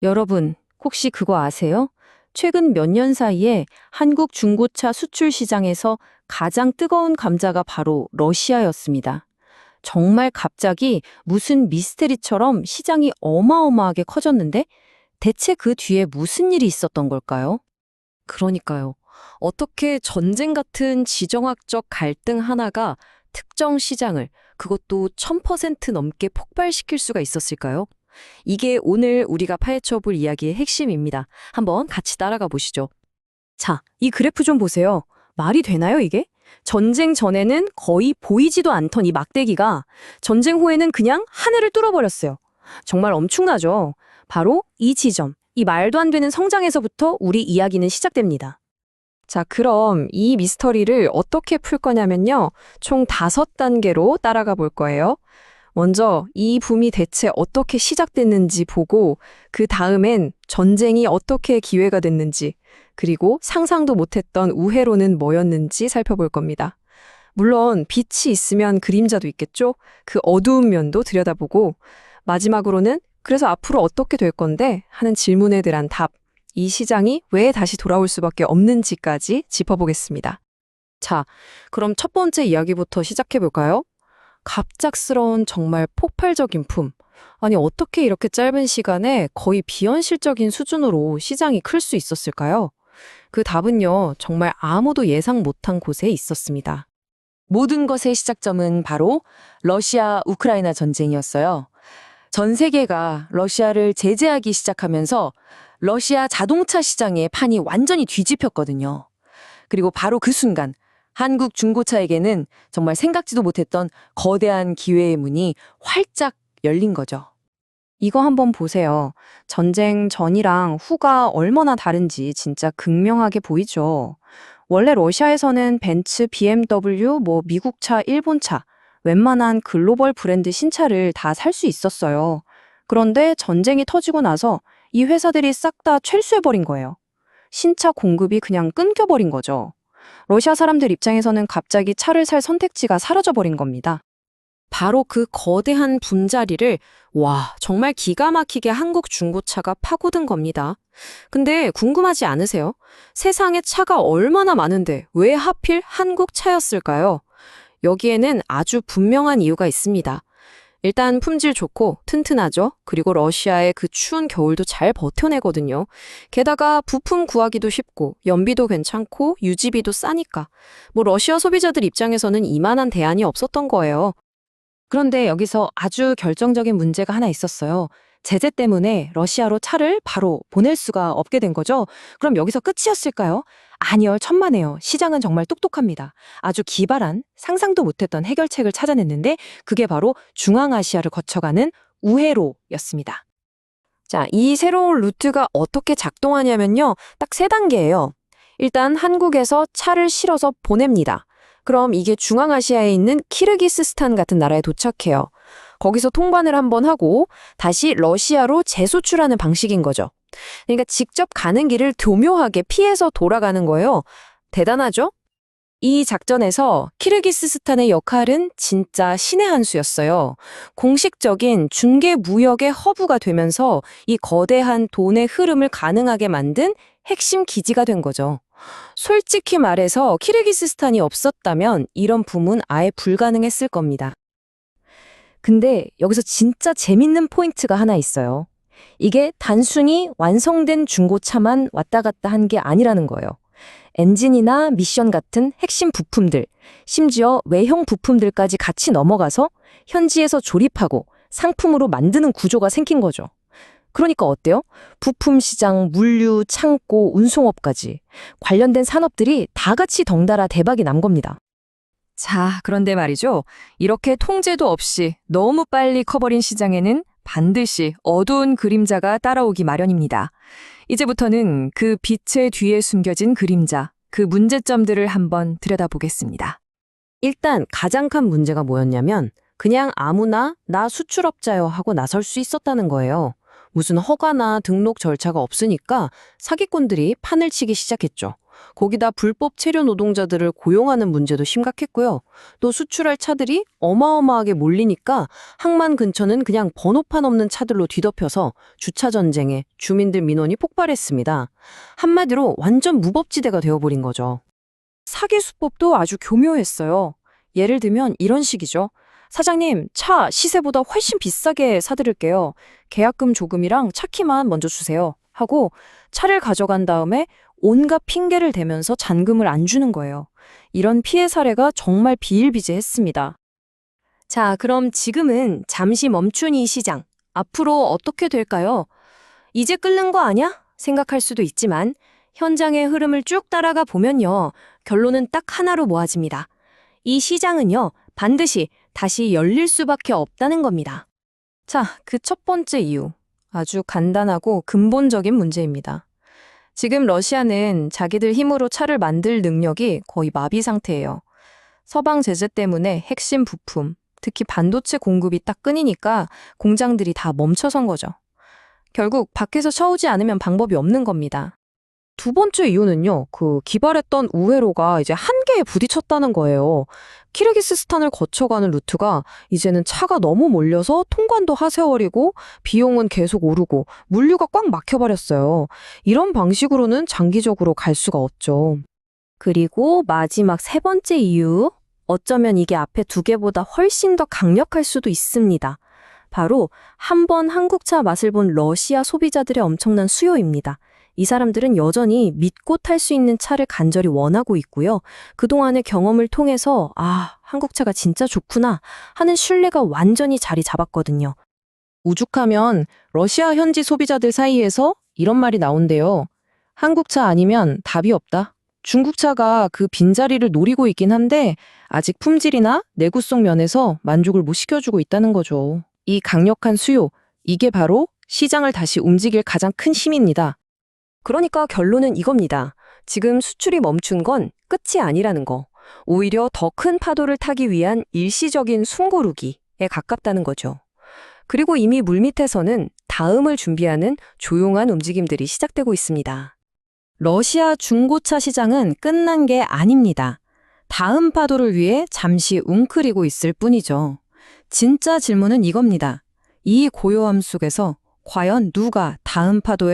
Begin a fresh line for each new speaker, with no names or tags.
여러분, 혹시 그거 아세요? 최근 몇 년 사이에 한국 중고차 수출 시장에서 가장 뜨거운 감자가 바로 러시아였습니다. 정말 갑자기 무슨 미스테리처럼 시장이 어마어마하게 커졌는데 대체 그 뒤에 무슨 일이 있었던 걸까요?
그러니까요. 어떻게 전쟁 같은 지정학적 갈등 하나가 특정 시장을 그것도 1000% 넘게 폭발시킬 수가 있었을까요? 이게 오늘 우리가 파헤쳐 볼 이야기의 핵심입니다. 한번 같이 따라가 보시죠.
자, 이 그래프 좀 보세요. 말이 되나요, 이게? 전쟁 전에는 거의 보이지도 않던 이 막대기가 전쟁 후에는 그냥 하늘을 뚫어버렸어요. 정말 엄청나죠? 바로 이 지점, 이 말도 안 되는 성장에서부터 우리 이야기는 시작됩니다.
자, 그럼 이 미스터리를 어떻게 풀 거냐면요. 총 5단계로 따라가 볼 거예요. 먼저 이 붐이 대체 어떻게 시작됐는지 보고 그 다음엔 전쟁이 어떻게 기회가 됐는지 그리고 상상도 못했던 우회로는 뭐였는지 살펴볼 겁니다. 물론 빛이 있으면 그림자도 있겠죠? 그 어두운 면도 들여다보고 마지막으로는 그래서 앞으로 어떻게 될 건데 하는 질문에 대한 답, 이 시장이 왜 다시 돌아올 수밖에 없는지까지 짚어보겠습니다. 자, 그럼 첫 번째 이야기부터 시작해 볼까요? 갑작스러운 정말 폭발적인 품. 아니, 어떻게 이렇게 짧은 시간에 거의 비현실적인 수준으로 시장이 클 수 있었을까요? 그 답은요, 정말 아무도 예상 못한 곳에 있었습니다.
모든 것의 시작점은 바로 러시아 우크라이나 전쟁이었어요. 전 세계가 러시아를 제재하기 시작하면서 러시아 자동차 시장의 판이 완전히 뒤집혔거든요. 그리고 바로 그 순간 한국 중고차에게는 정말 생각지도 못했던 거대한 기회의 문이 활짝 열린 거죠. 이거 한번 보세요. 전쟁 전이랑 후가 얼마나 다른지 진짜 극명하게 보이죠. 원래 러시아에서는 벤츠, BMW, 미국 차, 일본 차, 웬만한 글로벌 브랜드 신차를 다 살 수 있었어요. 그런데 전쟁이 터지고 나서 이 회사들이 싹 다 철수해버린 거예요. 신차 공급이 그냥 끊겨버린 거죠. 러시아 사람들 입장에서는 갑자기 차를 살 선택지가 사라져버린 겁니다.
바로 그 거대한 분자리를 정말 기가 막히게 한국 중고차가 파고든 겁니다. 근데 궁금하지 않으세요? 세상에 차가 얼마나 많은데 왜 하필 한국 차였을까요? 여기에는 아주 분명한 이유가 있습니다. 일단 품질 좋고 튼튼하죠. 그리고 러시아의 그 추운 겨울도 잘 버텨내거든요. 게다가 부품 구하기도 쉽고 연비도 괜찮고 유지비도 싸니까. 러시아 소비자들 입장에서는 이만한 대안이 없었던 거예요.
그런데 여기서 아주 결정적인 문제가 하나 있었어요. 제재 때문에 러시아로 차를 바로 보낼 수가 없게 된 거죠. 그럼 여기서 끝이었을까요? 아니요, 천만에요. 시장은 정말 똑똑합니다. 아주 기발한, 상상도 못했던 해결책을 찾아냈는데 그게 바로 중앙아시아를 거쳐가는 우회로였습니다.
자, 이 새로운 루트가 어떻게 작동하냐면요. 딱 3단계예요. 일단 한국에서 차를 실어서 보냅니다. 그럼 이게 중앙아시아에 있는 키르기스스탄 같은 나라에 도착해요. 거기서 통관을 한번 하고 다시 러시아로 재수출하는 방식인 거죠. 그러니까 직접 가는 길을 교묘하게 피해서 돌아가는 거예요. 대단하죠? 이 작전에서 키르기스스탄의 역할은 진짜 신의 한 수였어요. 공식적인 중개 무역의 허브가 되면서 이 거대한 돈의 흐름을 가능하게 만든 핵심 기지가 된 거죠. 솔직히 말해서 키르기스스탄이 없었다면 이런 붐은 아예 불가능했을 겁니다. 근데 여기서 진짜 재밌는 포인트가 하나 있어요. 이게 단순히 완성된 중고차만 왔다 갔다 한 게 아니라는 거예요. 엔진이나 미션 같은 핵심 부품들, 심지어 외형 부품들까지 같이 넘어가서 현지에서 조립하고 상품으로 만드는 구조가 생긴 거죠. 그러니까 어때요? 부품 시장, 물류, 창고, 운송업까지 관련된 산업들이 다 같이 덩달아 대박이 난 겁니다.
자, 그런데 말이죠. 이렇게 통제도 없이 너무 빨리 커버린 시장에는 반드시 어두운 그림자가 따라오기 마련입니다. 이제부터는 그 빛의 뒤에 숨겨진 그림자, 그 문제점들을 한번 들여다보겠습니다.
일단 가장 큰 문제가 뭐였냐면 그냥 아무나 나 수출업자요 하고 나설 수 있었다는 거예요. 무슨 허가나 등록 절차가 없으니까 사기꾼들이 판을 치기 시작했죠. 거기다 불법 체류 노동자들을 고용하는 문제도 심각했고요. 또 수출할 차들이 어마어마하게 몰리니까 항만 근처는 그냥 번호판 없는 차들로 뒤덮여서 주차 전쟁에 주민들 민원이 폭발했습니다. 한마디로 완전 무법지대가 되어버린 거죠.
사기 수법도 아주 교묘했어요. 예를 들면 이런 식이죠. 사장님, 차 시세보다 훨씬 비싸게 사드릴게요. 계약금 조금이랑 차 키만 먼저 주세요. 하고 차를 가져간 다음에 온갖 핑계를 대면서 잔금을 안 주는 거예요. 이런 피해 사례가 정말 비일비재했습니다.
자, 그럼 지금은 잠시 멈춘 이 시장. 앞으로 어떻게 될까요? 이제 끓는 거 아냐? 생각할 수도 있지만 현장의 흐름을 쭉 따라가 보면요. 결론은 딱 하나로 모아집니다. 이 시장은요. 반드시 다시 열릴 수밖에 없다는 겁니다.
자, 그 첫 번째 이유. 아주 간단하고 근본적인 문제입니다. 지금 러시아는 자기들 힘으로 차를 만들 능력이 거의 마비 상태예요. 서방 제재 때문에 핵심 부품, 특히 반도체 공급이 딱 끊이니까 공장들이 다 멈춰선 거죠. 결국 밖에서 쳐오지 않으면 방법이 없는 겁니다.
두 번째 이유는요, 기발했던 우회로가 이제 한계에 부딪혔다는 거예요. 키르기스스탄을 거쳐가는 루트가 이제는 차가 너무 몰려서 통관도 하세월이고 비용은 계속 오르고 물류가 꽉 막혀버렸어요. 이런 방식으로는 장기적으로 갈 수가 없죠.
그리고 마지막 세 번째 이유. 어쩌면 이게 앞에 두 개보다 훨씬 더 강력할 수도 있습니다. 바로 한 번 한국차 맛을 본 러시아 소비자들의 엄청난 수요입니다. 이 사람들은 여전히 믿고 탈 수 있는 차를 간절히 원하고 있고요. 그동안의 경험을 통해서 한국차가 진짜 좋구나 하는 신뢰가 완전히 자리 잡았거든요.
오죽하면 러시아 현지 소비자들 사이에서 이런 말이 나온대요. 한국차 아니면 답이 없다. 중국차가 그 빈자리를 노리고 있긴 한데 아직 품질이나 내구성 면에서 만족을 못 시켜주고 있다는 거죠. 이 강력한 수요, 이게 바로 시장을 다시 움직일 가장 큰 힘입니다.
그러니까 결론은 이겁니다. 지금 수출이 멈춘 건 끝이 아니라는 거. 오히려 더 큰 파도를 타기 위한 일시적인 숨고르기에 가깝다는 거죠. 그리고 이미 물밑에서는 다음을 준비하는 조용한 움직임들이 시작되고 있습니다.
러시아 중고차 시장은 끝난 게 아닙니다. 다음 파도를 위해 잠시 웅크리고 있을 뿐이죠. 진짜 질문은 이겁니다. 이 고요함 속에서 과연 누가 다음 파도에